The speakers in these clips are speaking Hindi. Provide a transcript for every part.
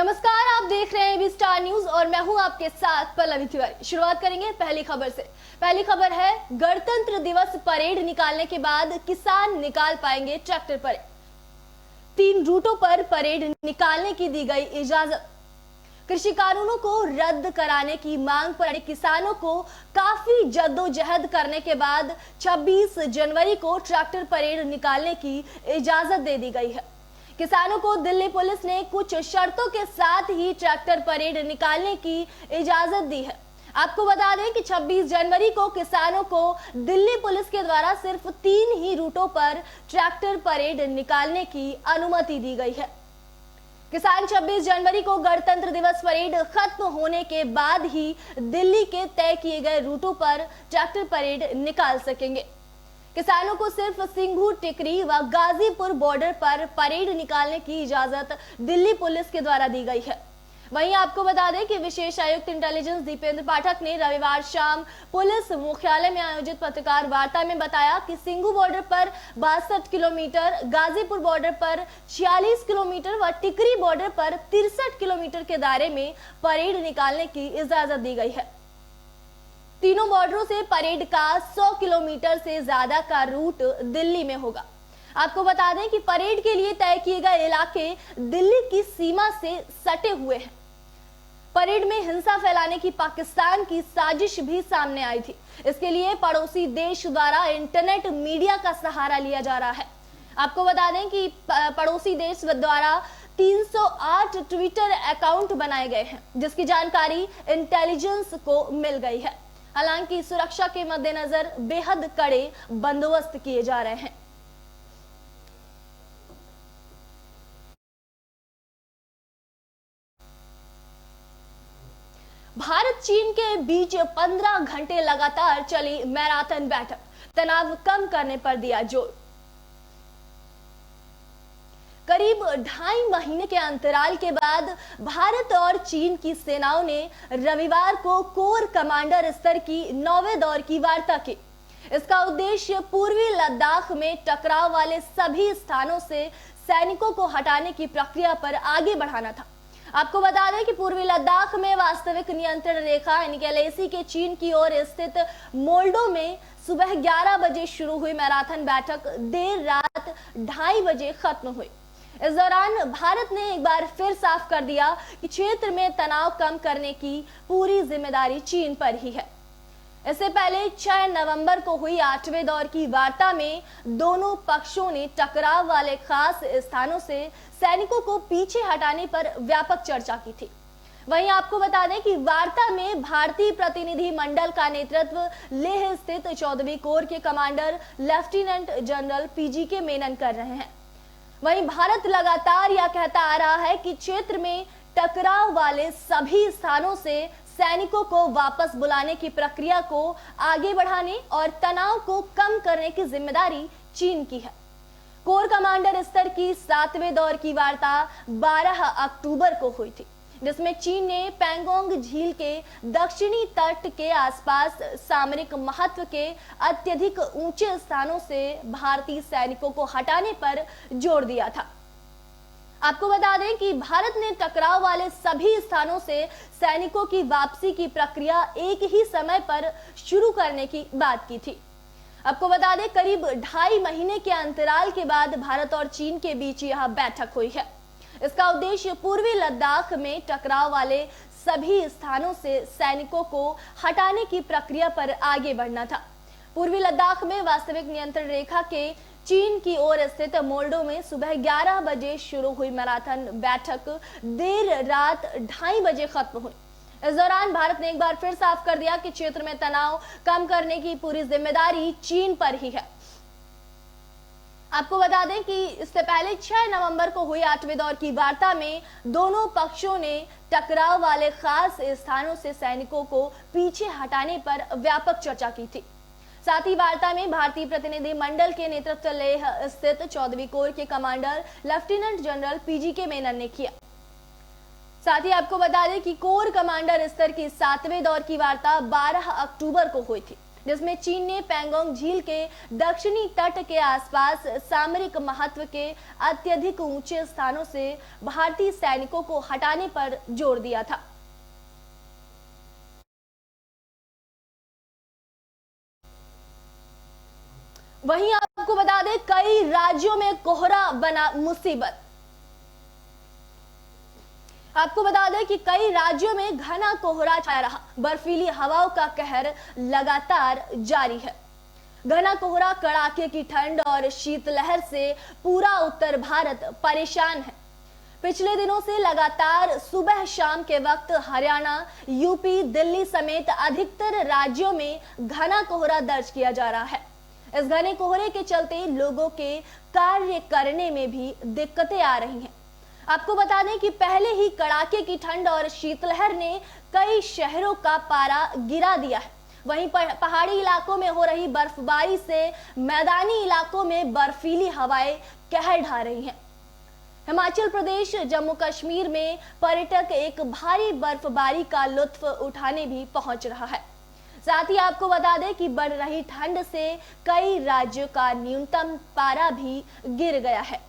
नमस्कार, आप देख रहे हैं एबी स्टार न्यूज और मैं हूं आपके साथ पल्लवी तिवारी। शुरुआत करेंगे पहली खबर से। पहली खबर है, गणतंत्र दिवस परेड निकालने के बाद किसान निकाल पाएंगे ट्रैक्टर परेड। 3 रूटों पर परेड निकालने की दी गई इजाजत। कृषि कानूनों को रद्द कराने की मांग पर किसानों को काफी जद्दोजहद करने के बाद 26 जनवरी को ट्रैक्टर परेड निकालने की इजाजत दे दी गई है। किसानों को दिल्ली पुलिस ने कुछ शर्तों के साथ ही ट्रैक्टर परेड निकालने की इजाजत दी है। आपको बता दें कि 26 जनवरी को किसानों को दिल्ली पुलिस के द्वारा सिर्फ 3 ही रूटों पर ट्रैक्टर परेड निकालने की अनुमति दी गई है। किसान 26 जनवरी को गणतंत्र दिवस परेड खत्म होने के बाद ही दिल्ली के तय किए गए रूटों पर ट्रैक्टर परेड निकाल सकेंगे। किसानों को सिर्फ सिंघू, टिकरी व गाजीपुर बॉर्डर पर परेड निकालने की इजाजत दिल्ली पुलिस के द्वारा दी गई है। वहीं आपको बता दें कि विशेष आयुक्त इंटेलिजेंस दीपेंद्र पाठक ने रविवार शाम पुलिस मुख्यालय में आयोजित पत्रकार वार्ता में बताया कि सिंघू बॉर्डर पर 62 किलोमीटर, गाजीपुर बॉर्डर पर 46 किलोमीटर व टिकरी बॉर्डर पर 63 किलोमीटर के दायरे में परेड निकालने की इजाजत दी गई है। तीनों बॉर्डरों से परेड का 100 किलोमीटर से ज्यादा का रूट दिल्ली में होगा। आपको बता दें कि परेड के लिए तय किए गए इलाके दिल्ली की सीमा से सटे हुए हैं। परेड में हिंसा फैलाने की पाकिस्तान की साजिश भी सामने आई थी। इसके लिए पड़ोसी देश द्वारा इंटरनेट मीडिया का सहारा लिया जा रहा है। आपको बता दें कि पड़ोसी देश द्वारा 308 ट्विटर अकाउंट बनाए गए हैं, जिसकी जानकारी इंटेलिजेंस को मिल गई है। हालांकि सुरक्षा के मद्देनजर बेहद कड़े बंदोबस्त किए जा रहे हैं। भारत चीन के बीच 15 घंटे लगातार चली मैराथन बैठक, तनाव कम करने पर दिया जोर। करीब 2.5 महीने के अंतराल के बाद भारत और चीन की सेनाओं ने रविवार को कोर कमांडर स्तर की 9वें दौर की वार्ता की। इसका उद्देश्य पूर्वी लद्दाख में टकराव वाले सभी स्थानों से सैनिकों को हटाने की प्रक्रिया पर आगे बढ़ाना था। आपको बता दें कि पूर्वी लद्दाख में वास्तविक नियंत्रण रेखा यानी कि LAC के चीन की ओर स्थित मोल्डो में सुबह 11 बजे शुरू हुई मैराथन बैठक देर रात 2:30 बजे खत्म हुई। इस दौरान भारत ने एक बार फिर साफ कर दिया कि क्षेत्र में तनाव कम करने की पूरी जिम्मेदारी चीन पर ही है। इससे पहले 6 नवंबर को हुई 8वें दौर की वार्ता में दोनों पक्षों ने टकराव वाले खास स्थानों से सैनिकों को पीछे हटाने पर व्यापक चर्चा की थी। वहीं आपको बता दें कि वार्ता में भारतीय प्रतिनिधि मंडल का नेतृत्व लेह स्थित 14वीं कोर के commander lieutenant general PGK Menon कर रहे हैं। वहीं भारत लगातार यह कहता आ रहा है कि क्षेत्र में टकराव वाले सभी स्थानों से सैनिकों को वापस बुलाने की प्रक्रिया को आगे बढ़ाने और तनाव को कम करने की जिम्मेदारी चीन की है। कोर कमांडर स्तर की 7वें दौर की वार्ता 12 अक्टूबर को हुई थी, जिसमें चीन ने पैंगोंग झील के दक्षिणी तट के आसपास सामरिक महत्व के अत्यधिक ऊंचे स्थानों से भारतीय सैनिकों को हटाने पर जोर दिया था। आपको बता दें कि भारत ने टकराव वाले सभी स्थानों से सैनिकों की वापसी की प्रक्रिया एक ही समय पर शुरू करने की बात की थी। आपको बता दें, करीब 2.5 महीने के अंतराल के बाद भारत और चीन के बीच यह बैठक हुई है। इसका उद्देश्य पूर्वी लद्दाख में टकराव वाले सभी स्थानों से सैनिकों को हटाने की प्रक्रिया पर आगे बढ़ना था। पूर्वी लद्दाख में वास्तविक नियंत्रण रेखा के चीन की ओर स्थित मोल्डो में सुबह 11 बजे शुरू हुई मैराथन बैठक देर रात 2:30 बजे खत्म हुई। इस दौरान भारत ने एक बार फिर साफ कर दिया कि क्षेत्र में तनाव कम करने की पूरी जिम्मेदारी चीन पर ही है। आपको बता दें कि इससे पहले 6 नवंबर को हुई 8वें दौर की वार्ता में दोनों पक्षों ने टकराव वाले खास स्थानों से सैनिकों को पीछे हटाने पर व्यापक चर्चा की थी। साथ ही वार्ता में भारतीय प्रतिनिधि मंडल के नेतृत्व लेह स्थित 14वीं कोर के commander lieutenant general PGK Menon ने किया। साथ ही आपको बता दें कि कोर कमांडर स्तर की 7वें दौर की वार्ता 12 अक्टूबर को हुई थी, जिसमें चीन ने पैंगोंग झील के दक्षिणी तट के आसपास सामरिक महत्व के अत्यधिक ऊंचे स्थानों से भारतीय सैनिकों को हटाने पर जोर दिया था। वहीं आपको बता दें, कई राज्यों में कोहरा बना मुसीबत। आपको बता दें कि कई राज्यों में घना कोहरा छाया रहा। बर्फीली हवाओं का कहर लगातार जारी है। घना कोहरा, कड़ाके की ठंड और शीतलहर से पूरा उत्तर भारत परेशान है। पिछले दिनों से लगातार सुबह शाम के वक्त हरियाणा, यूपी, दिल्ली समेत अधिकतर राज्यों में घना कोहरा दर्ज किया जा रहा है। इस घने कोहरे के चलते लोगों के कार्य करने में भी दिक्कतें आ रही हैं। आपको बता दें कि पहले ही कड़ाके की ठंड और शीतलहर ने कई शहरों का पारा गिरा दिया है। वहीं पहाड़ी इलाकों में हो रही बर्फबारी से मैदानी इलाकों में बर्फीली हवाएं कहर ढा रही हैं। हिमाचल प्रदेश, जम्मू कश्मीर में पर्यटक एक भारी बर्फबारी का लुत्फ उठाने भी पहुंच रहा है। साथ ही आपको बता दें कि बढ़ रही ठंड से कई राज्यों का न्यूनतम पारा भी गिर गया है।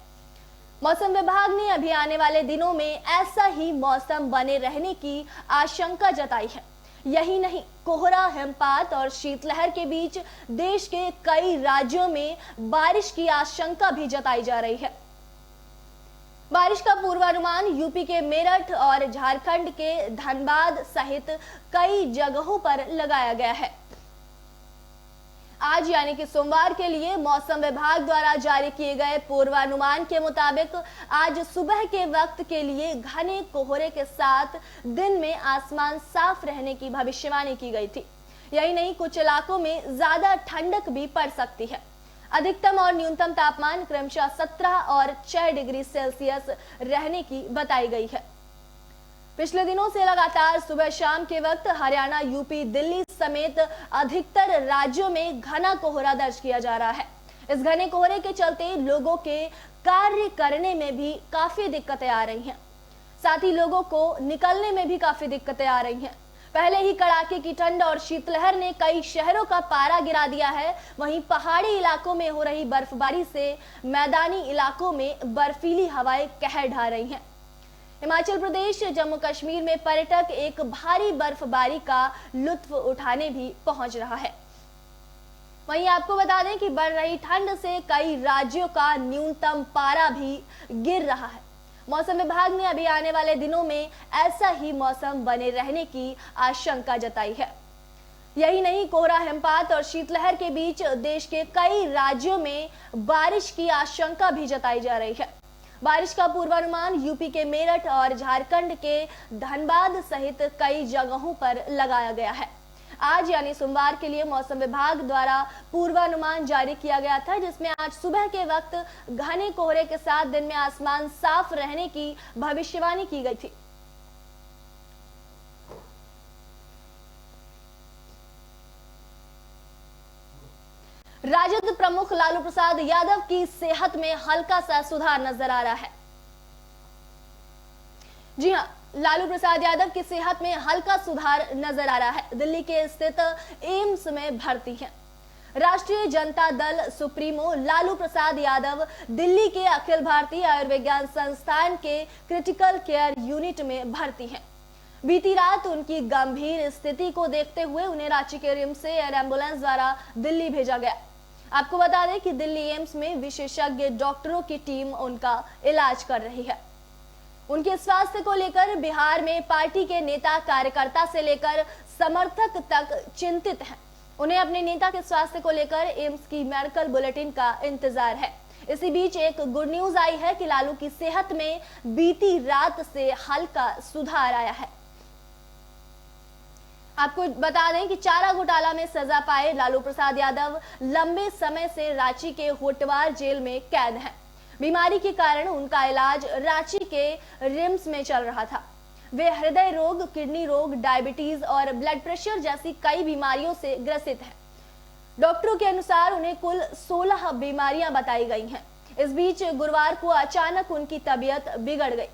मौसम विभाग ने अभी आने वाले दिनों में ऐसा ही मौसम बने रहने की आशंका जताई है। यही नहीं, कोहरा, हिमपात और शीतलहर के बीच देश के कई राज्यों में बारिश की आशंका भी जताई जा रही है। बारिश का पूर्वानुमान यूपी के मेरठ और झारखंड के धनबाद सहित कई जगहों पर लगाया गया है। आज यानी कि सोमवार के लिए मौसम विभाग द्वारा जारी किए गए पूर्वानुमान के मुताबिक आज सुबह के वक्त के लिए घने कोहरे के साथ दिन में आसमान साफ रहने की भविष्यवाणी की गई थी। यही नहीं, कुछ इलाकों में ज्यादा ठंडक भी पड़ सकती है। अधिकतम और न्यूनतम तापमान क्रमशः 17 और 6 डिग्री सेल्सियस रहने की बताई गई है। पिछले दिनों से लगातार सुबह शाम के वक्त हरियाणा, यूपी, दिल्ली समेत अधिकतर राज्यों में घना कोहरा दर्ज किया जा रहा है। इस घने कोहरे के चलते लोगों के कार्य करने में भी काफी दिक्कतें आ रही हैं। साथ ही लोगों को निकलने में भी काफी दिक्कतें आ रही हैं। पहले ही कड़ाके की ठंड और शीतलहर ने कई शहरों का पारा गिरा दिया है। वहीं पहाड़ी इलाकों में हो रही बर्फबारी से मैदानी इलाकों में बर्फीली हवाएं कहर ढा रही हैं। हिमाचल प्रदेश, जम्मू कश्मीर में पर्यटक एक भारी बर्फबारी का लुत्फ उठाने भी पहुंच रहा है। वहीं आपको बता दें कि बढ़ रही ठंड से कई राज्यों का न्यूनतम पारा भी गिर रहा है। मौसम विभाग ने अभी आने वाले दिनों में ऐसा ही मौसम बने रहने की आशंका जताई है। यही नहीं, कोहरा, हिमपात और शीतलहर के बीच देश के कई राज्यों में बारिश की आशंका भी जताई जा रही है। बारिश का पूर्वानुमान यूपी के मेरठ और झारखंड के धनबाद सहित कई जगहों पर लगाया गया है। आज यानी सोमवार के लिए मौसम विभाग द्वारा पूर्वानुमान जारी किया गया था, जिसमें आज सुबह के वक्त घने कोहरे के साथ दिन में आसमान साफ रहने की भविष्यवाणी की गई थी। राजद प्रमुख लालू प्रसाद यादव की सेहत में हल्का सा सुधार नजर आ रहा है। जी हां, लालू प्रसाद यादव की सेहत में हल्का सुधार नजर आ रहा है। दिल्ली के स्थित एम्स में भर्ती हैं। राष्ट्रीय जनता दल सुप्रीमो लालू प्रसाद यादव दिल्ली के अखिल भारतीय आयुर्विज्ञान संस्थान के क्रिटिकल केयर यूनिट में भर्ती हैं। बीती रात उनकी गंभीर स्थिति को देखते हुए उन्हें रांची के रिम्स से एयर एम्बुलेंस द्वारा दिल्ली भेजा गया। आपको बता दें कि दिल्ली एम्स में विशेषज्ञ डॉक्टरों की टीम उनका इलाज कर रही है। उनके स्वास्थ्य को लेकर बिहार में पार्टी के नेता कार्यकर्ता से लेकर समर्थक तक चिंतित हैं। उन्हें अपने नेता के स्वास्थ्य को लेकर एम्स की मेडिकल बुलेटिन का इंतजार है। इसी बीच एक गुड न्यूज आई है कि लालू की सेहत में बीती रात से हल्का सुधार आया है। आपको बता दें कि चारा घोटाला में सजा पाए लालू प्रसाद यादव लंबे समय से रांची के होटवार जेल में कैद हैं। बीमारी के कारण उनका इलाज रांची के रिम्स में चल रहा था। वे हृदय रोग, किडनी रोग, डायबिटीज और ब्लड प्रेशर जैसी कई बीमारियों से ग्रसित हैं। डॉक्टरों के अनुसार उन्हें कुल 16 बीमारियां बताई गई हैं। इस बीच गुरुवार को अचानक उनकी तबीयत बिगड़ गई।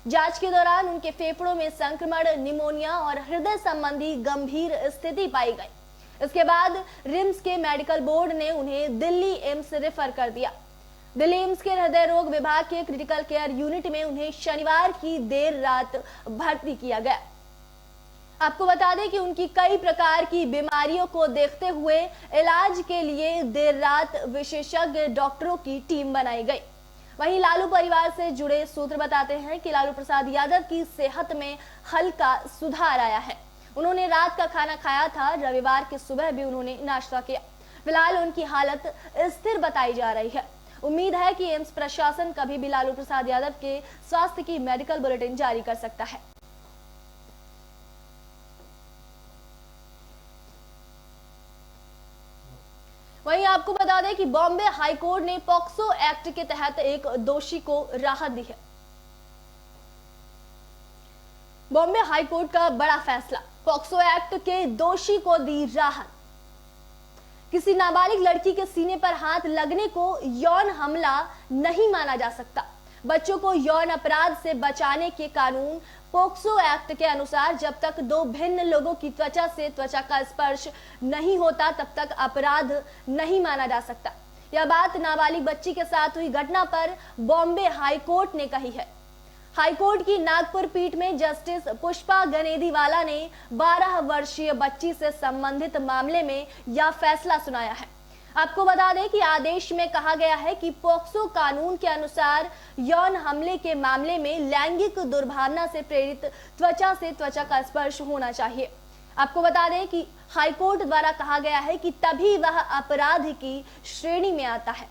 जांच के दौरान उनके फेफड़ों में संक्रमण, निमोनिया और हृदय संबंधी गंभीर स्थिति पाई गई। इसके बाद रिम्स के मेडिकल बोर्ड ने उन्हें दिल्ली एम्स रेफर कर दिया। दिल्ली एम्स के हृदय रोग विभाग के क्रिटिकल केयर यूनिट में उन्हें शनिवार की देर रात भर्ती किया गया। आपको बता दें कि उनकी कई प्रकार की बीमारियों को देखते हुए इलाज के लिए देर रात विशेषज्ञ डॉक्टरों की टीम बनाई गई। वहीं लालू परिवार से जुड़े सूत्र बताते हैं कि लालू प्रसाद यादव की सेहत में हल्का सुधार आया है। उन्होंने रात का खाना खाया था, रविवार की सुबह भी उन्होंने नाश्ता किया। फिलहाल उनकी हालत स्थिर बताई जा रही है। उम्मीद है कि एम्स प्रशासन कभी भी लालू प्रसाद यादव के स्वास्थ्य की मेडिकल बुलेटिन जारी कर सकता है। वहीं आपको बता दें कि बॉम्बे हाईकोर्ट ने पॉक्सो एक्ट के तहत एक दोषी को राहत दी है। बॉम्बे हाईकोर्ट का बड़ा फैसला, पॉक्सो एक्ट के दोषी को दी राहत। किसी नाबालिग लड़की के सीने पर हाथ लगने को यौन हमला नहीं माना जा सकता। बच्चों को यौन अपराध से बचाने के कानून पॉक्सो एक्ट के अनुसार जब तक दो भिन्न लोगों की त्वचा से त्वचा का स्पर्श नहीं होता तब तक अपराध नहीं माना जा सकता। यह बात नाबालिग बच्ची के साथ हुई घटना पर बॉम्बे हाईकोर्ट ने कही है। हाईकोर्ट की नागपुर पीठ में जस्टिस पुष्पा गनेदीवाला ने 12 वर्षीय बच्ची से संबंधित मामले में यह फैसला सुनाया है। आपको बता दें कि आदेश में कहा गया है कि पॉक्सो कानून के अनुसार यौन हमले के मामले में लैंगिक दुर्भावना से प्रेरित त्वचा से त्वचा का स्पर्श होना चाहिए। आपको बता दें कि हाईकोर्ट द्वारा कहा गया है कि तभी वह अपराध की श्रेणी में आता है।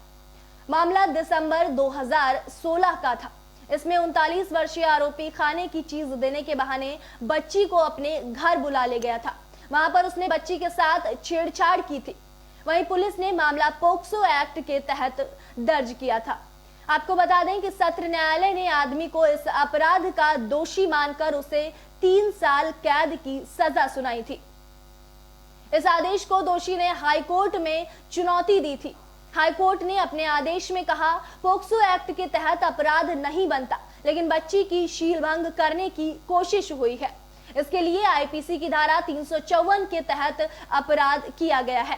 मामला दिसंबर 2016 का था। इसमें 39 वर्षीय आरोपी खाने की चीज देने के बहाने बच्ची को अपने घर बुला ले गया था। वहां पर उसने बच्ची के साथ छेड़छाड़ की थी। वहीं पुलिस ने मामला पॉक्सो एक्ट के तहत दर्ज किया था। आपको बता दें कि सत्र न्यायालय ने आदमी को इस अपराध का दोषी मानकर उसे 3 साल कैद की सजा सुनाई थी। इस आदेश को दोषी ने हाईकोर्ट में चुनौती दी थी। हाईकोर्ट ने अपने आदेश में कहा, पॉक्सो एक्ट के तहत अपराध नहीं बनता, लेकिन बच्ची की शीलभंग करने की कोशिश हुई है। इसके लिए आईपीसी की धारा 354 के तहत अपराध किया गया है।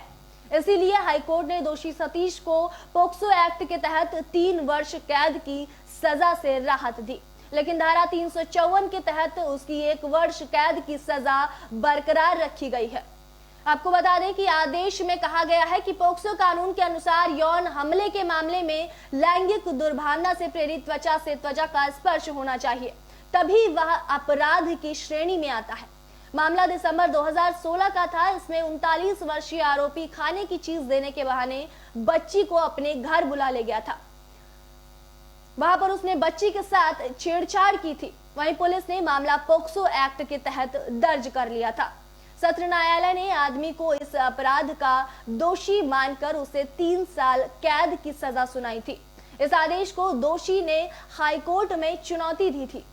इसीलिए हाईकोर्ट ने दोषी सतीश को पॉक्सो एक्ट के तहत 3 वर्ष कैद की सजा से राहत दी, लेकिन धारा 354 के तहत उसकी 1 वर्ष कैद की सजा बरकरार रखी गई है। आपको बता दें कि आदेश में कहा गया है कि पॉक्सो कानून के अनुसार यौन हमले के मामले में लैंगिक दुर्भावना से प्रेरित त्वचा से त्वचा का स्पर्श होना चाहिए, तभी वह अपराध की श्रेणी में आता है। मामला दिसंबर 2016 का था। इसमें 39 वर्षीय आरोपी खाने की चीज देने के बहाने बच्ची को अपने घर बुला ले गया था। वहां पर उसने बच्ची के साथ छेड़छाड़ की थी। वहीं पुलिस ने मामला पॉक्सो एक्ट के तहत दर्ज कर लिया था। सत्र न्यायालय ने आदमी को इस अपराध का दोषी मानकर उसे 3 साल कैद की सजा सुनाई थी। इस आदेश को दोषी ने हाईकोर्ट में चुनौती दी थी।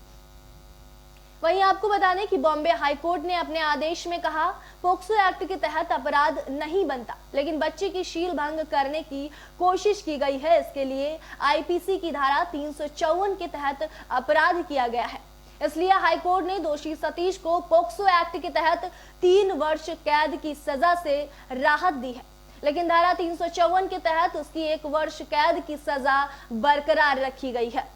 वहीं आपको बता दें कि बॉम्बे हाईकोर्ट ने अपने आदेश में कहा, पॉक्सो एक्ट के तहत अपराध नहीं बनता, लेकिन बच्चे की शील भंग करने की कोशिश की गई है। इसके लिए आईपीसी की धारा 354 के तहत अपराध किया गया है। इसलिए हाईकोर्ट ने दोषी सतीश को पॉक्सो एक्ट के तहत 3 वर्ष कैद की सजा से राहत दी है, लेकिन धारा 354 के तहत उसकी 1 वर्ष कैद की सजा बरकरार रखी गई है।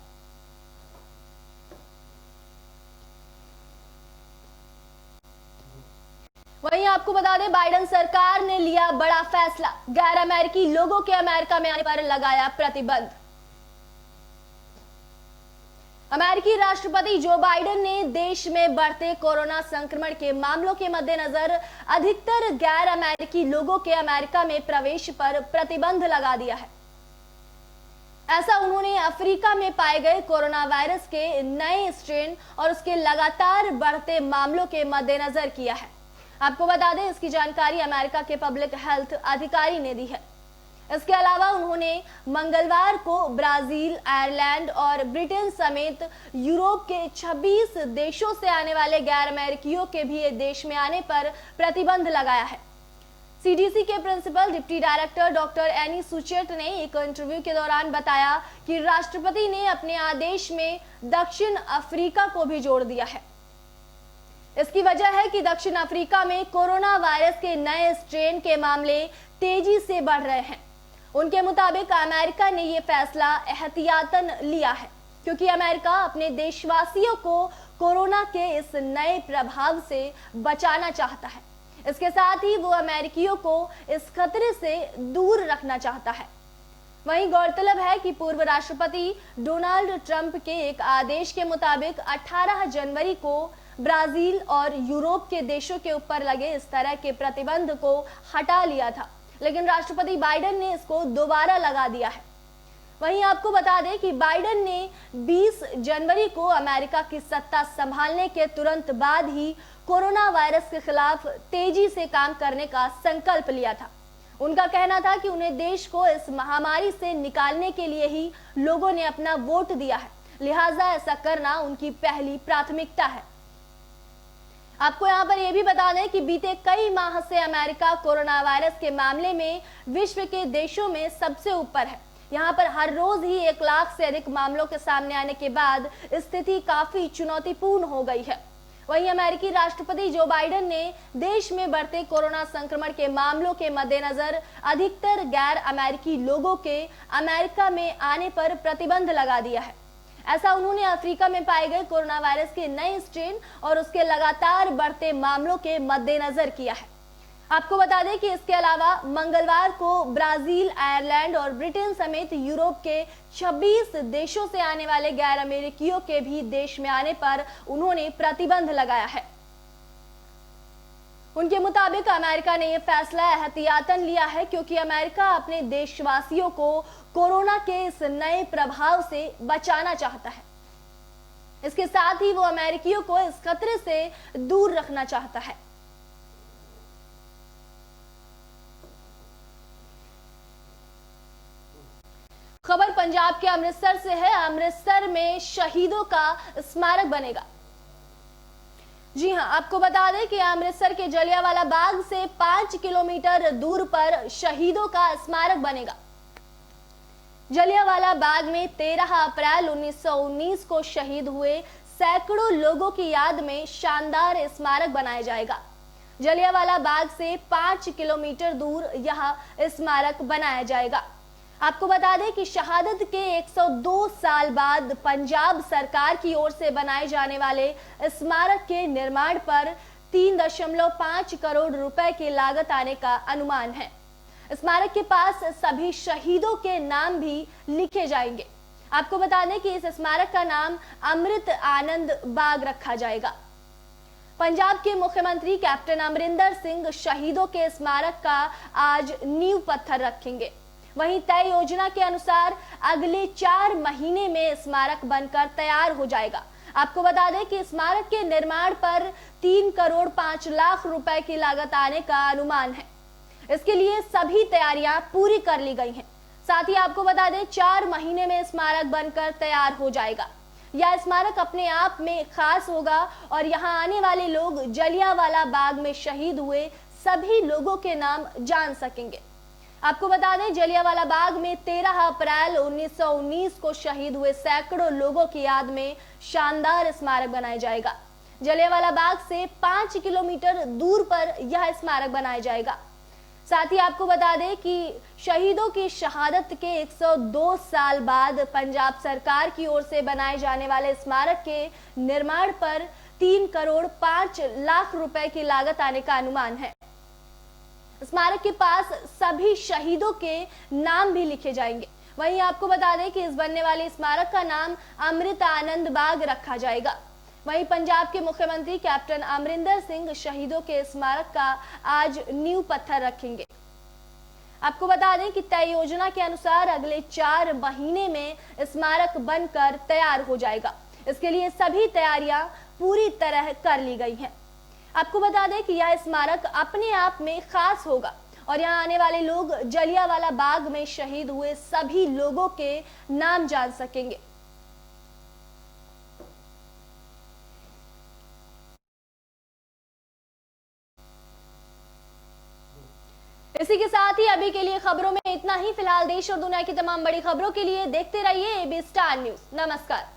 वहीं आपको बता दें, बाइडेन सरकार ने लिया बड़ा फैसला, गैर अमेरिकी लोगों के अमेरिका में आने पर लगाया प्रतिबंध। अमेरिकी राष्ट्रपति जो बाइडेन ने देश में बढ़ते कोरोना संक्रमण के मामलों के मद्देनजर अधिकतर गैर अमेरिकी लोगों के अमेरिका में प्रवेश पर प्रतिबंध लगा दिया है। ऐसा उन्होंने अफ्रीका में पाए गए कोरोना वायरस के नए स्ट्रेन और उसके लगातार बढ़ते मामलों के मद्देनजर किया है। आपको बता दें, इसकी जानकारी अमेरिका के पब्लिक हेल्थ अधिकारी ने दी है। इसके अलावा उन्होंने मंगलवार को ब्राजील, आयरलैंड और ब्रिटेन समेत यूरोप के 26 देशों से आने वाले गैर अमेरिकियों के भी देश में आने पर प्रतिबंध लगाया है। सीडीसी के principal deputy director doctor Anne Schuchat ने एक इंटरव्यू के दौरान बताया कि राष्ट्रपति ने अपने आदेश में दक्षिण अफ्रीका को भी जोड़ दिया है। इसकी वजह है कि दक्षिण अफ्रीका में कोरोना वायरस के नए स्ट्रेन के मामले तेजी से बढ़ रहे हैं। उनके मुताबिक अमेरिका ने यह फैसला एहतियातन लिया है क्योंकि अमेरिका अपने देशवासियों को कोरोना के इस नए प्रभाव से बचाना चाहता है। इसके साथ ही वो अमेरिकियों को इस खतरे से दूर रखना चाहता है। वहीं गौरतलब है कि पूर्व राष्ट्रपति डोनाल्ड ट्रंप के एक आदेश के मुताबिक 18 जनवरी को ब्राजील और यूरोप के देशों के ऊपर लगे इस तरह के प्रतिबंध को हटा लिया था, लेकिन राष्ट्रपति बाइडेन ने इसको दोबारा लगा दिया है। वहीं आपको बता दें कि बाइडेन ने 20 जनवरी को अमेरिका की सत्ता संभालने के तुरंत बाद ही कोरोना वायरस के खिलाफ तेजी से काम करने का संकल्प लिया था। उनका कहना था कि उन्हें देश को इस महामारी से निकालने के लिए ही लोगों ने अपना वोट दिया है, लिहाजा ऐसा करना उनकी पहली प्राथमिकता है। आपको यहाँ पर यह भी बता दें कि बीते कई माह से अमेरिका कोरोना वायरस के मामले में विश्व के देशों में सबसे ऊपर है। यहाँ पर हर रोज ही 1 लाख से अधिक मामलों के सामने आने के बाद स्थिति काफी चुनौतीपूर्ण हो गई है। वहीं अमेरिकी राष्ट्रपति जो बाइडेन ने देश में बढ़ते कोरोना संक्रमण के मामलों के मद्देनजर अधिकतर गैर अमेरिकी लोगों के अमेरिका में आने पर प्रतिबंध लगा दिया है। ऐसा उन्होंने अफ्रीका में पाए गए कोरोना वायरस के नए स्ट्रेन और उसके लगातार बढ़ते मामलों के मद्देनजर किया है। आपको बता दें कि इसके अलावा मंगलवार को ब्राजील, आयरलैंड और ब्रिटेन समेत यूरोप के 26 देशों से आने वाले गैर अमेरिकियों के भी देश में आने पर उन्होंने प्रतिबंध लगाया है। उनके मुताबिक अमेरिका ने यह फैसला एहतियातन लिया है क्योंकि अमेरिका अपने देशवासियों को कोरोना के इस नए प्रभाव से बचाना चाहता है। इसके साथ ही वो अमेरिकियों को इस खतरे से दूर रखना चाहता है। खबर पंजाब के अमृतसर से है। अमृतसर में शहीदों का स्मारक बनेगा। जी हां, आपको बता दें कि अमृतसर के जलियांवाला बाग से 5 किलोमीटर दूर पर शहीदों का स्मारक बनेगा। जलियांवाला बाग में 13 अप्रैल 1919 को शहीद हुए सैकड़ों लोगों की याद में शानदार स्मारक बनाया जाएगा। जलियांवाला बाग से 5 किलोमीटर दूर यह स्मारक बनाया जाएगा। आपको बता दें कि शहादत के 102 साल बाद पंजाब सरकार की ओर से बनाए जाने वाले स्मारक के निर्माण पर 3.5 करोड़ रुपए की लागत आने का अनुमान है। स्मारक के पास सभी शहीदों के नाम भी लिखे जाएंगे। आपको बता दें कि इस स्मारक का नाम अमृत आनंद बाग रखा जाएगा। पंजाब के मुख्यमंत्री कैप्टन अमरिंदर सिंह शहीदों के स्मारक का आज नींव पत्थर रखेंगे। वहीं तय योजना के अनुसार अगले 4 महीने में स्मारक बनकर तैयार हो जाएगा। आपको बता दें कि स्मारक के निर्माण पर 3 करोड़ 5 लाख रुपए की लागत आने का अनुमान है। इसके लिए सभी तैयारियां पूरी कर ली गई हैं। साथ ही आपको बता दें 4 महीने में स्मारक बनकर तैयार हो जाएगा। यह स्मारक अपने आप में खास होगा और यहाँ आने वाले लोग जलियांवाला बाग में शहीद हुए सभी लोगों के नाम जान सकेंगे। आपको बता दें जलियांवाला बाग में 13 अप्रैल 1919 को शहीद हुए सैकड़ों लोगों की याद में शानदार स्मारक बनाया जाएगा। जलियांवाला बाग से 5 किलोमीटर दूर पर यह स्मारक बनाया जाएगा। साथ ही आपको बता दें कि शहीदों की शहादत के 102 साल बाद पंजाब सरकार की ओर से बनाए जाने वाले स्मारक के निर्माण पर 3 करोड़ 5 लाख रुपए की लागत आने का अनुमान है। स्मारक के पास सभी शहीदों के नाम भी लिखे जाएंगे। वहीं आपको बता दें कि इस बनने वाले स्मारक का नाम अमृत आनंद बाग रखा जाएगा। वहीं पंजाब के मुख्यमंत्री कैप्टन अमरिंदर सिंह शहीदों के स्मारक का आज नींव पत्थर रखेंगे। आपको बता दें कि तय योजना के अनुसार अगले 4 महीने में स्मारक बनकर तैयार हो जाएगा। इसके लिए सभी तैयारियां पूरी तरह कर ली गई हैं। आपको बता दें कि यह स्मारक अपने आप में खास होगा और यहाँ आने वाले लोग जलियांवाला बाग में शहीद हुए सभी लोगों के नाम जान सकेंगे। इसी के साथ ही अभी के लिए खबरों में इतना ही। फिलहाल देश और दुनिया की तमाम बड़ी खबरों के लिए देखते रहिए AB स्टार न्यूज। नमस्कार।